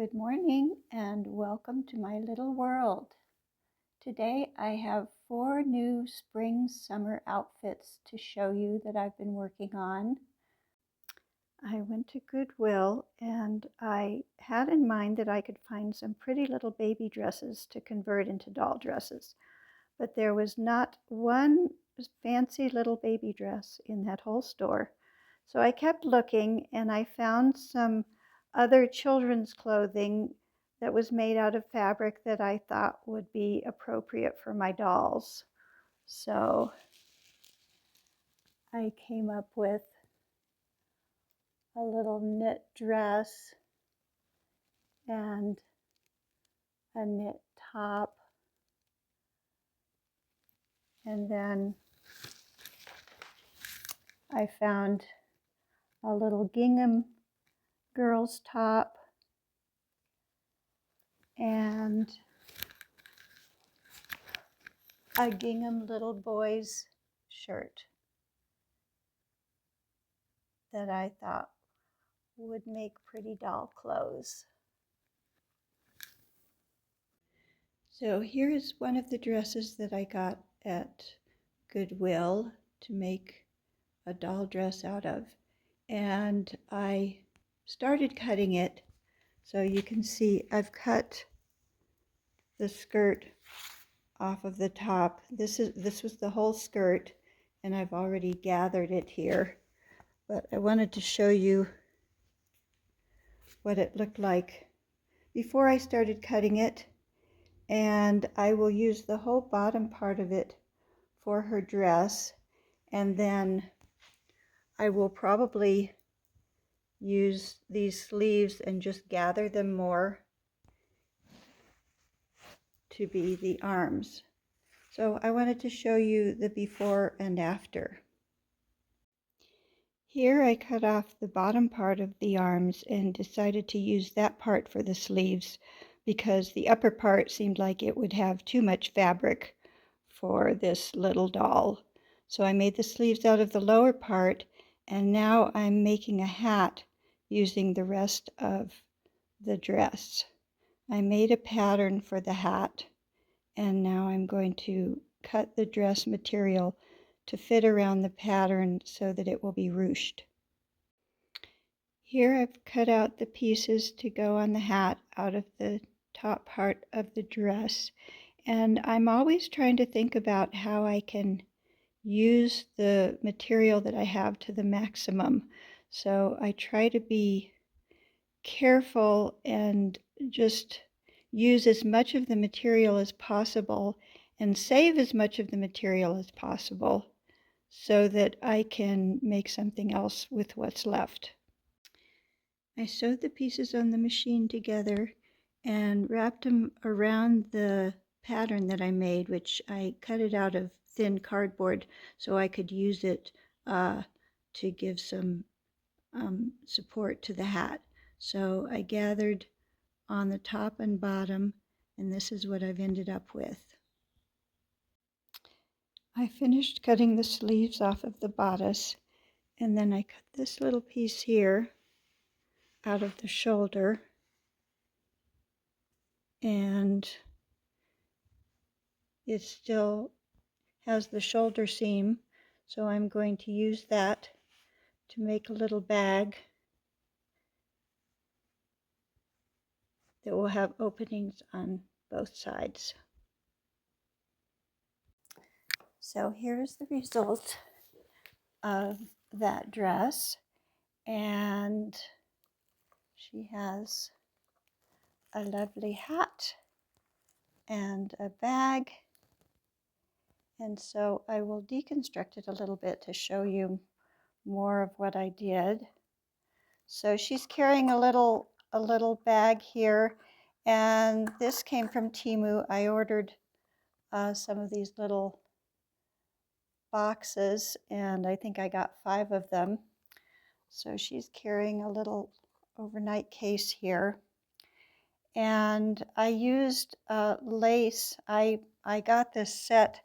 Good morning and welcome to my little world. Today I have 4 new spring-summer outfits to show you that I've been working on. I went to Goodwill and I had in mind that I could find some pretty little baby dresses to convert into doll dresses, but there was not one fancy little baby dress in that whole store. So I kept looking and I found some other children's clothing that was made out of fabric that I thought would be appropriate for my dolls. So I came up with a little knit dress and a knit top, and then I found a little gingham girl's top and a gingham little boy's shirt that I thought would make pretty doll clothes. So here is one of the dresses that I got at Goodwill to make a doll dress out of, and I started cutting it. So you can see I've cut the skirt off of the top. This was the whole skirt, and I've already gathered it here, but I wanted to show you what it looked like before I started cutting it. And I will use the whole bottom part of it for her dress, and then I will probably use these sleeves and just gather them more to be the arms. So I wanted to show you the before and after. Here I cut off the bottom part of the arms and decided to use that part for the sleeves because the upper part seemed like it would have too much fabric for this little doll. So I made the sleeves out of the lower part, and now I'm making a hat using the rest of the dress. I made a pattern for the hat, and now I'm going to cut the dress material to fit around the pattern so that it will be ruched. Here I've cut out the pieces to go on the hat out of the top part of the dress, and I'm always trying to think about how I can use the material that I have to the maximum. So I try to be careful and just use as much of the material as possible and save as much of the material as possible so that I can make something else with what's left. I sewed the pieces on the machine together and wrapped them around the pattern that I made, which I cut it out of thin cardboard so I could use it to give some support to the hat. So I gathered on the top and bottom, and this is what I've ended up with. I finished cutting the sleeves off of the bodice, and then I cut this little piece here out of the shoulder, and it still has the shoulder seam, so I'm going to use that to make a little bag that will have openings on both sides. So here's the result of that dress, and she has a lovely hat and a bag, and so I will deconstruct it a little bit to show you more of what I did. So she's carrying a little bag here, and this came from Temu. I ordered some of these little boxes, and I think I got 5 of them. So she's carrying a little overnight case here, and I used lace. I got this set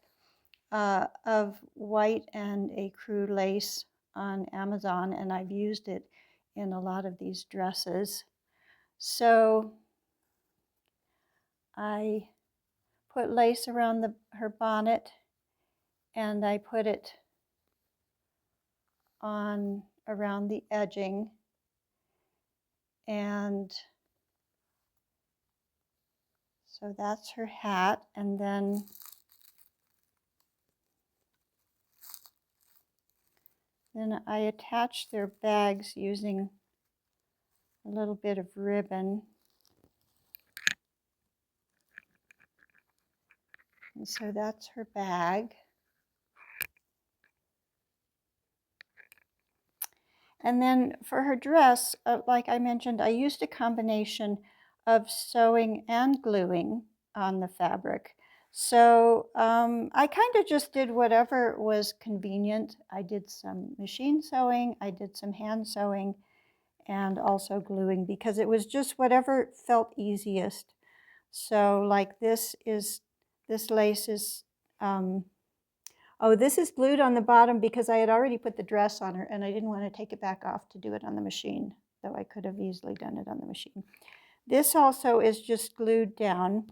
of white and ecru lace on Amazon, and I've used it in a lot of these dresses. So I put lace around her bonnet, and I put it on around the edging, and so that's her hat. And then I attach their bags using a little bit of ribbon. And so that's her bag. And then for her dress, like I mentioned, I used a combination of sewing and gluing on the fabric. So I kind of just did whatever was convenient. I did some machine sewing, I did some hand sewing, and also gluing, because it was just whatever felt easiest. So like this lace is, oh, this is glued on the bottom because I had already put the dress on her and I didn't want to take it back off to do it on the machine, though I could have easily done it on the machine. This also is just glued down,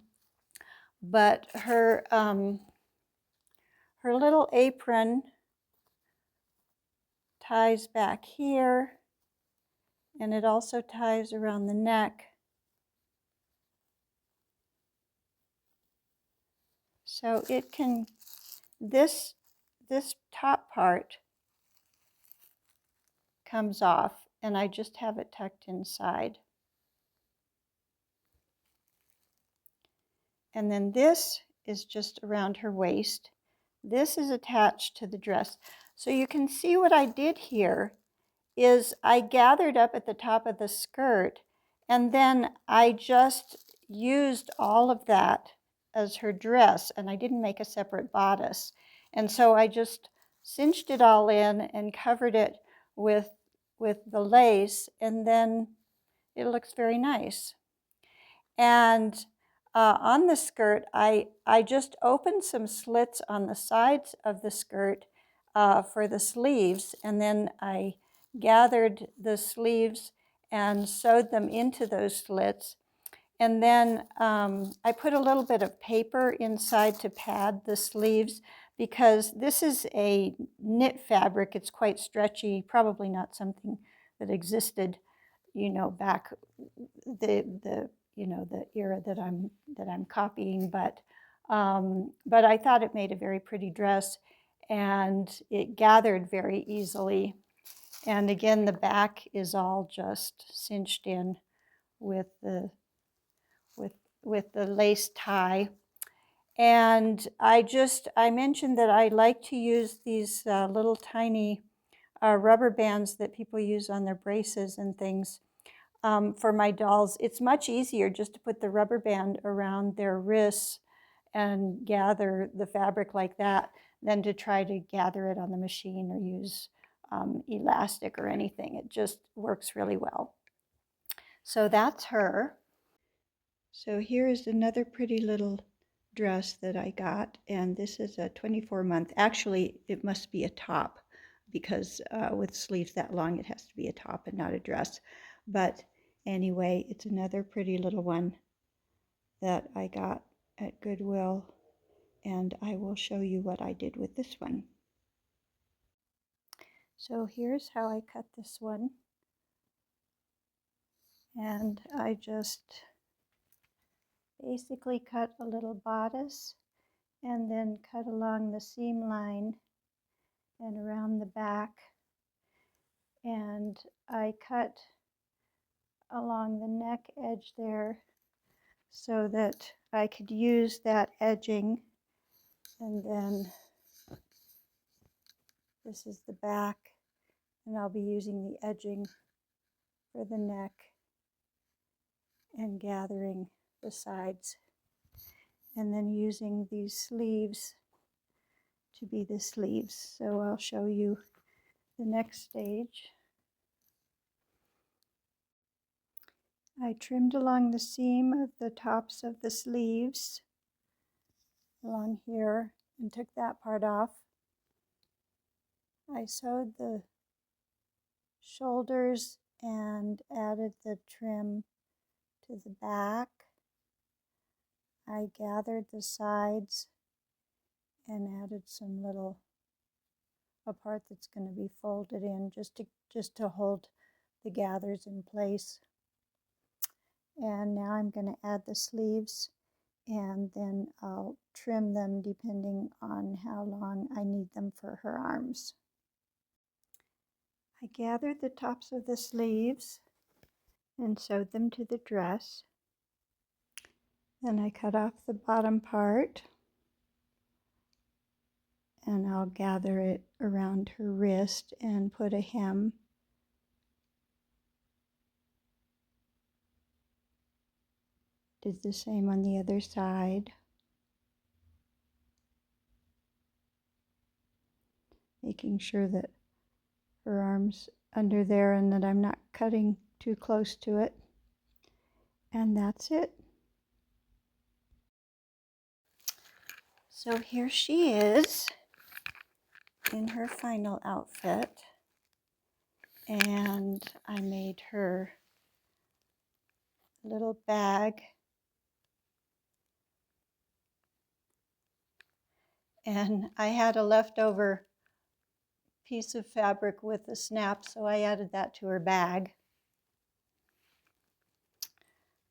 but her little apron ties back here, and it also ties around the neck. So it can, this top part comes off, and I just have it tucked inside. And then this is just around her waist. This is attached to the dress. So you can see what I did here is I gathered up at the top of the skirt, and then I just used all of that as her dress, and I didn't make a separate bodice. And so I just cinched it all in and covered it with the lace, and then it looks very nice. And on the skirt, I just opened some slits on the sides of the skirt for the sleeves, and then I gathered the sleeves and sewed them into those slits. And then I put a little bit of paper inside to pad the sleeves, because this is a knit fabric. It's quite stretchy, probably not something that existed, back the era that I'm copying, but I thought it made a very pretty dress, and it gathered very easily. And again, the back is all just cinched in with the lace tie. And I mentioned that I like to use these little tiny rubber bands that people use on their braces and things. For my dolls, it's much easier just to put the rubber band around their wrists and gather the fabric like that than to try to gather it on the machine or use elastic or anything. It just works really well. So that's her. So here is another pretty little dress that I got, and this is a 24-month. Actually, it must be a top, because with sleeves that long, it has to be a top and not a dress. But anyway, it's another pretty little one that I got at Goodwill, and I will show you what I did with this one. So here's how I cut this one. And I just basically cut a little bodice and then cut along the seam line and around the back. And I cut along the neck edge there so that I could use that edging. And then this is the back, and I'll be using the edging for the neck and gathering the sides, and then using these sleeves to be the sleeves. So I'll show you the next stage. I trimmed along the seam of the tops of the sleeves along here and took that part off. I sewed the shoulders and added the trim to the back. I gathered the sides and added some a part that's going to be folded in just to hold the gathers in place. And now I'm going to add the sleeves, and then I'll trim them depending on how long I need them for her arms. I gathered the tops of the sleeves and sewed them to the dress. Then I cut off the bottom part, and I'll gather it around her wrist and put a hem. Did the same on the other side. Making sure that her arm's under there and that I'm not cutting too close to it. And that's it. So here she is in her final outfit. And I made her a little bag. And I had a leftover piece of fabric with a snap, so I added that to her bag.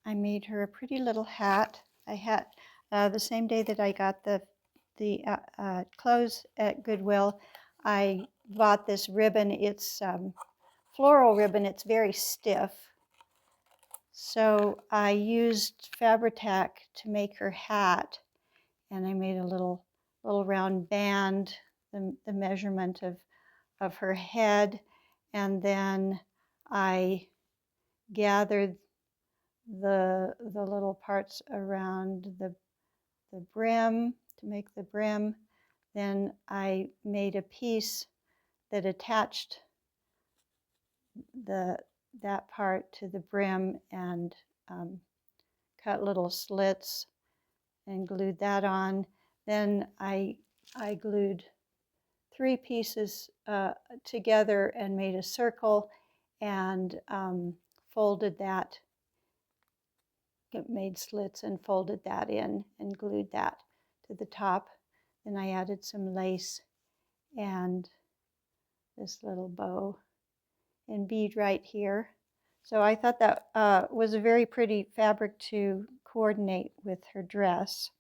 I made her a pretty little hat. I had the same day that I got the clothes at Goodwill, I bought this ribbon. It's floral ribbon. It's very stiff. So I used Fabri-Tac to make her hat, and I made a little round band, the measurement of her head, and then I gathered the little parts around the brim to make the brim. Then I made a piece that attached that part to the brim and cut little slits and glued that on. Then I glued 3 pieces together and made a circle and folded that. It made slits and folded that in and glued that to the top. Then I added some lace and this little bow and bead right here. So I thought that was a very pretty fabric to coordinate with her dress.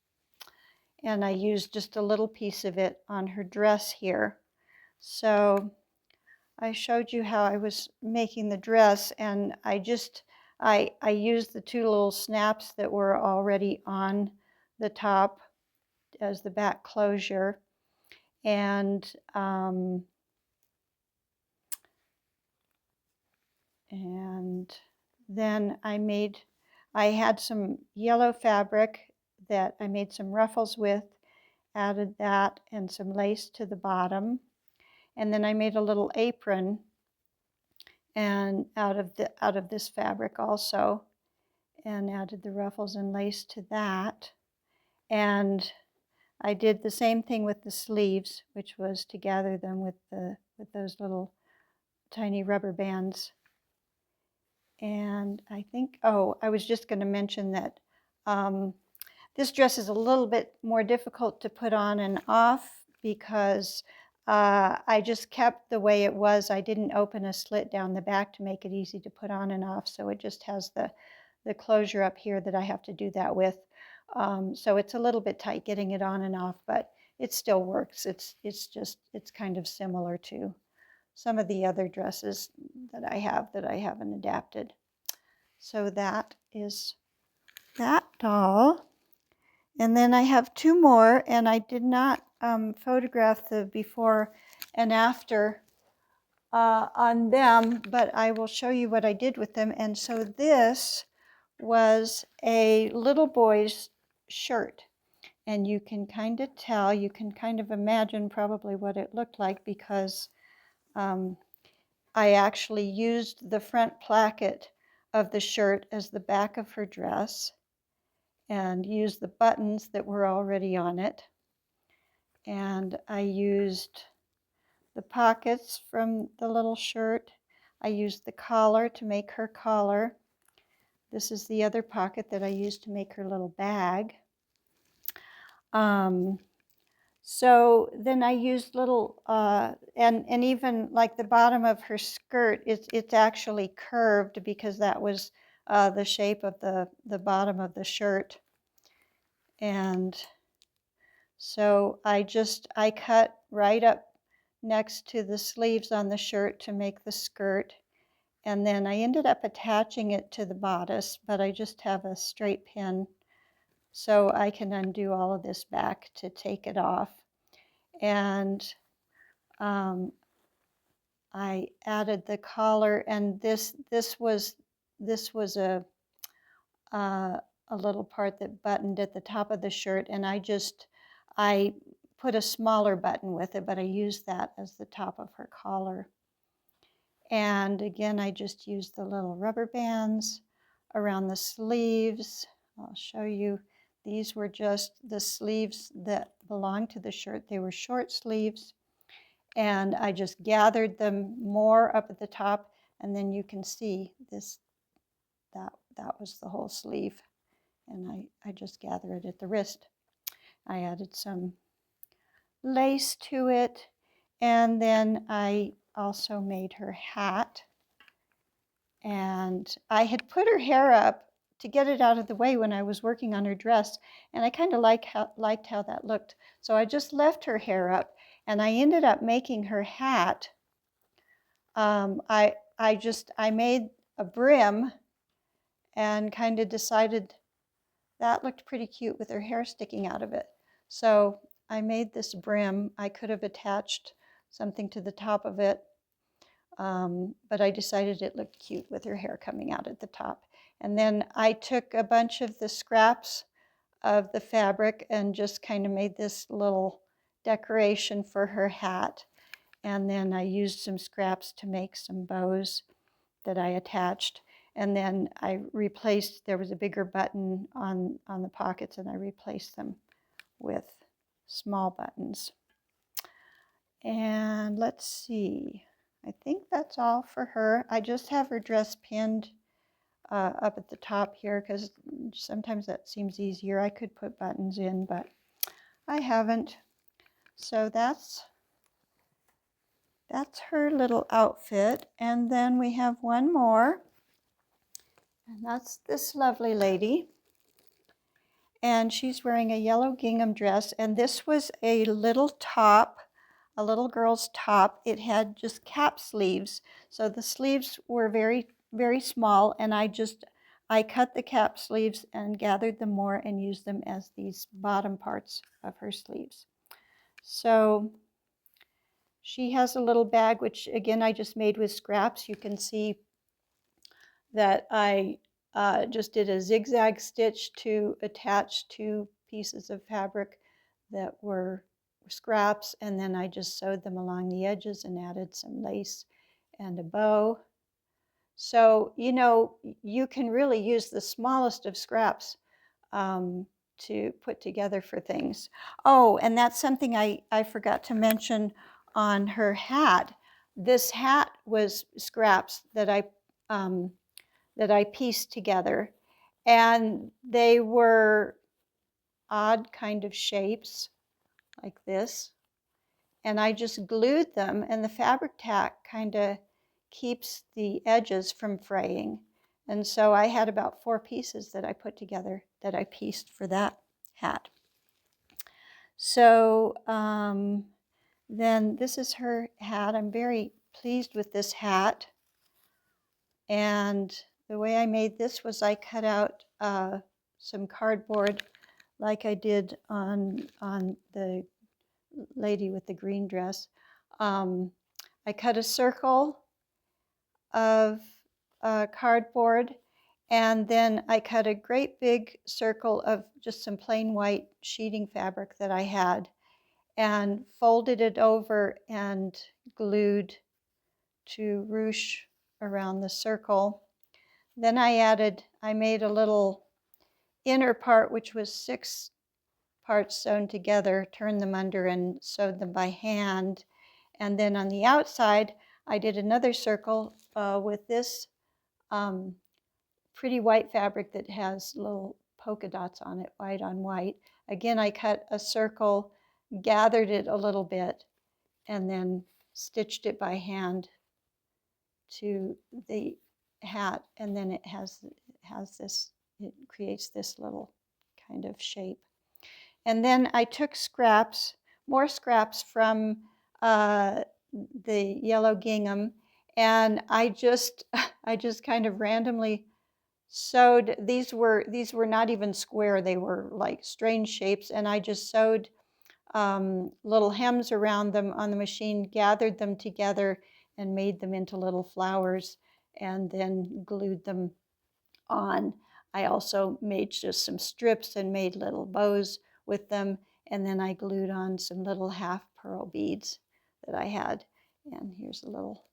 And I used just a little piece of it on her dress here. So I showed you how I was making the dress, and I used the 2 little snaps that were already on the top as the back closure. And then I had some yellow fabric that I made some ruffles with, added that and some lace to the bottom. And then I made a little apron and out of this fabric also, and added the ruffles and lace to that. And I did the same thing with the sleeves, which was to gather them with those little tiny rubber bands. And I think, I was just going to mention that this dress is a little bit more difficult to put on and off because I just kept the way it was. I didn't open a slit down the back to make it easy to put on and off, so it just has the closure up here that I have to do that with. So it's a little bit tight getting it on and off, but it still works. It's kind of similar to some of the other dresses that I haven't adapted. So that is that doll. And then I have 2 more, and I did not photograph the before and after on them, but I will show you what I did with them. And so this was a little boy's shirt, and you can kind of tell, you can kind of imagine probably what it looked like because I actually used the front placket of the shirt as the back of her dress and used the buttons that were already on it. And I used the pockets from the little shirt. I used the collar to make her collar. This is the other pocket that I used to make her little bag. So then I used little, and even like the bottom of her skirt, it's actually curved because that was the shape of the bottom of the shirt. And so I cut right up next to the sleeves on the shirt to make the skirt. And then I ended up attaching it to the bodice, but I just have a straight pin so I can undo all of this back to take it off. And I added the collar, and this was a little part that buttoned at the top of the shirt, and I put a smaller button with it, but I used that as the top of her collar. And again, I just used the little rubber bands around the sleeves. I'll show you. These were just the sleeves that belonged to the shirt. They were short sleeves. And I just gathered them more up at the top. And then you can see this, that was the whole sleeve. And I just gathered it at the wrist. I added some lace to it. And then I also made her hat. And I had put her hair up to get it out of the way when I was working on her dress, and I kind of liked how that looked. So I just left her hair up, and I ended up making her hat. I made a brim and kind of decided that looked pretty cute with her hair sticking out of it. So I made this brim. I could have attached something to the top of it, but I decided it looked cute with her hair coming out at the top. And then I took a bunch of the scraps of the fabric and just kind of made this little decoration for her hat. And then I used some scraps to make some bows that I attached. And then I replaced, there was a bigger button on the pockets, and I replaced them with small buttons. And let's see. I think that's all for her. I just have her dress pinned up at the top here because sometimes that seems easier. I could put buttons in, but I haven't. So that's her little outfit. And then we have one more, and that's this lovely lady. And she's wearing a yellow gingham dress, and this was a little top, a little girl's top. It had just cap sleeves, so the sleeves were very, very small, and I cut the cap sleeves and gathered them more and used them as these bottom parts of her sleeves. So she has a little bag, which again I just made with scraps. You can see that I just did a zigzag stitch to attach two pieces of fabric that were scraps, and then I just sewed them along the edges and added some lace and a bow. So, you know, you can really use the smallest of scraps to put together for things. Oh, and that's something I forgot to mention on her hat. This hat was scraps that I pieced together, and they were odd kind of shapes like this, and I just glued them, and the fabric tack kind of keeps the edges from fraying. And so I had about 4 pieces that I put together that I pieced for that hat. So then this is her hat. I'm very pleased with this hat. And the way I made this was I cut out some cardboard like I did on the lady with the green dress. I cut a circle of cardboard, and then I cut a great big circle of just some plain white sheeting fabric that I had, and folded it over and glued to ruche around the circle. Then I made a little inner part, which was 6 parts sewn together, turned them under and sewed them by hand. And then on the outside, I did another circle with this pretty white fabric that has little polka dots on it, white on white. again, I cut a circle, gathered it a little bit, and then stitched it by hand to the hat, and then it has this, it creates this little kind of shape. And then I took scraps, more scraps from the yellow gingham, and I just kind of randomly sewed. These were not even square, they were like strange shapes, and I just sewed little hems around them on the machine, gathered them together, and made them into little flowers, and then glued them on. I also made just some strips and made little bows with them, and then I glued on some little half pearl beads that I had. And here's a little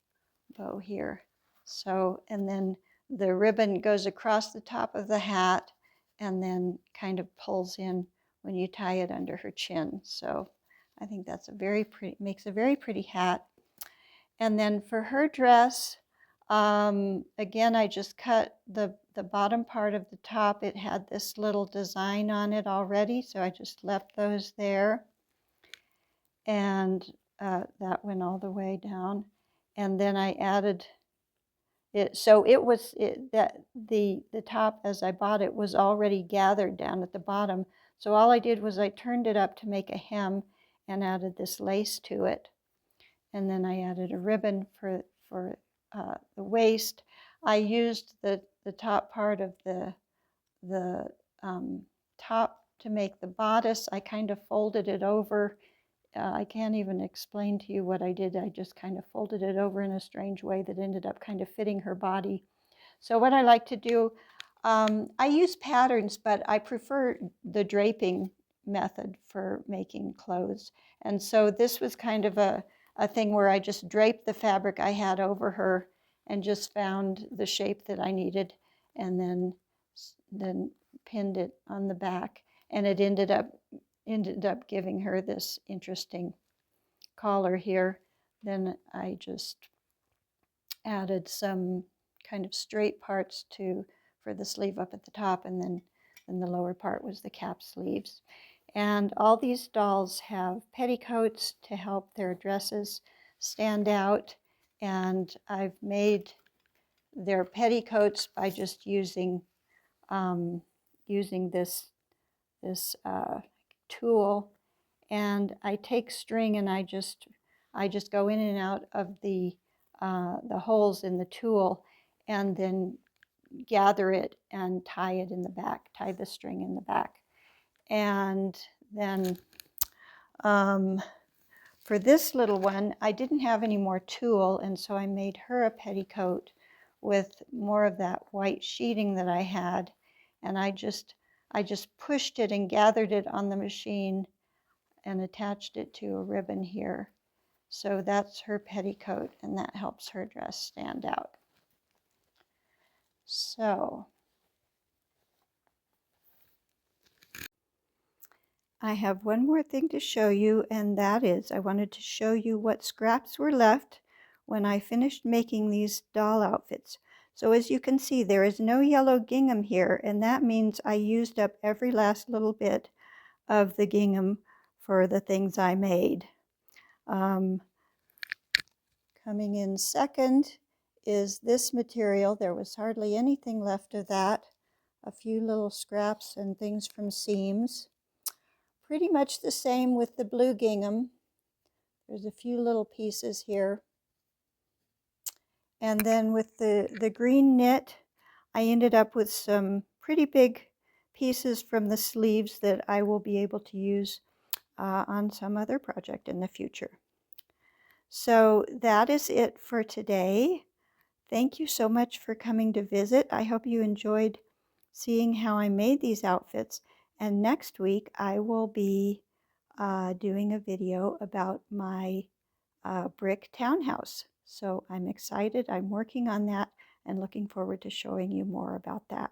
bow here. So, and then the ribbon goes across the top of the hat and then kind of pulls in when you tie it under her chin. So I think that's a very pretty, makes a very pretty hat. And then for her dress, again, I just cut the bottom part of the top. It had this little design on it already, so I just left those there. And that went all the way down. And then I added it, so it was, that the top as I bought it was already gathered down at the bottom. So all I did was I turned it up to make a hem and added this lace to it. And then I added a ribbon for the waist. I used the top part of the top to make the bodice. I kind of folded it over. I can't even explain to you what I did. I just kind of folded it over in a strange way that ended up kind of fitting her body. So what I like to do, I use patterns, but I prefer the draping method for making clothes. And so this was kind of a thing where I just draped the fabric I had over her and just found the shape that I needed, and then pinned it on the back, and it ended up giving her this interesting collar here. Then I just added some kind of straight parts for the sleeve up at the top, and then the lower part was the cap sleeves. And all these dolls have petticoats to help their dresses stand out, and I've made their petticoats by just using this tool, and I take string and I just go in and out of the holes in the tool, and then gather it and tie it in the back, tie the string in the back. And then for this little one, I didn't have any more tulle, and so I made her a petticoat with more of that white sheeting that I had, and I just pushed it and gathered it on the machine and attached it to a ribbon here. So that's her petticoat, and that helps her dress stand out. So I have one more thing to show you, and that is I wanted to show you what scraps were left when I finished making these doll outfits. So as you can see, there is no yellow gingham here, and that means I used up every last little bit of the gingham for the things I made. Coming in second is this material. There was hardly anything left of that. A few little scraps and things from seams. Pretty much the same with the blue gingham. There's a few little pieces here. And then with the green knit, I ended up with some pretty big pieces from the sleeves that I will be able to use on some other project in the future. So that is it for today. Thank you so much for coming to visit. I hope you enjoyed seeing how I made these outfits. And next week I will be doing a video about my brick townhouse. So I'm excited. I'm working on that and looking forward to showing you more about that.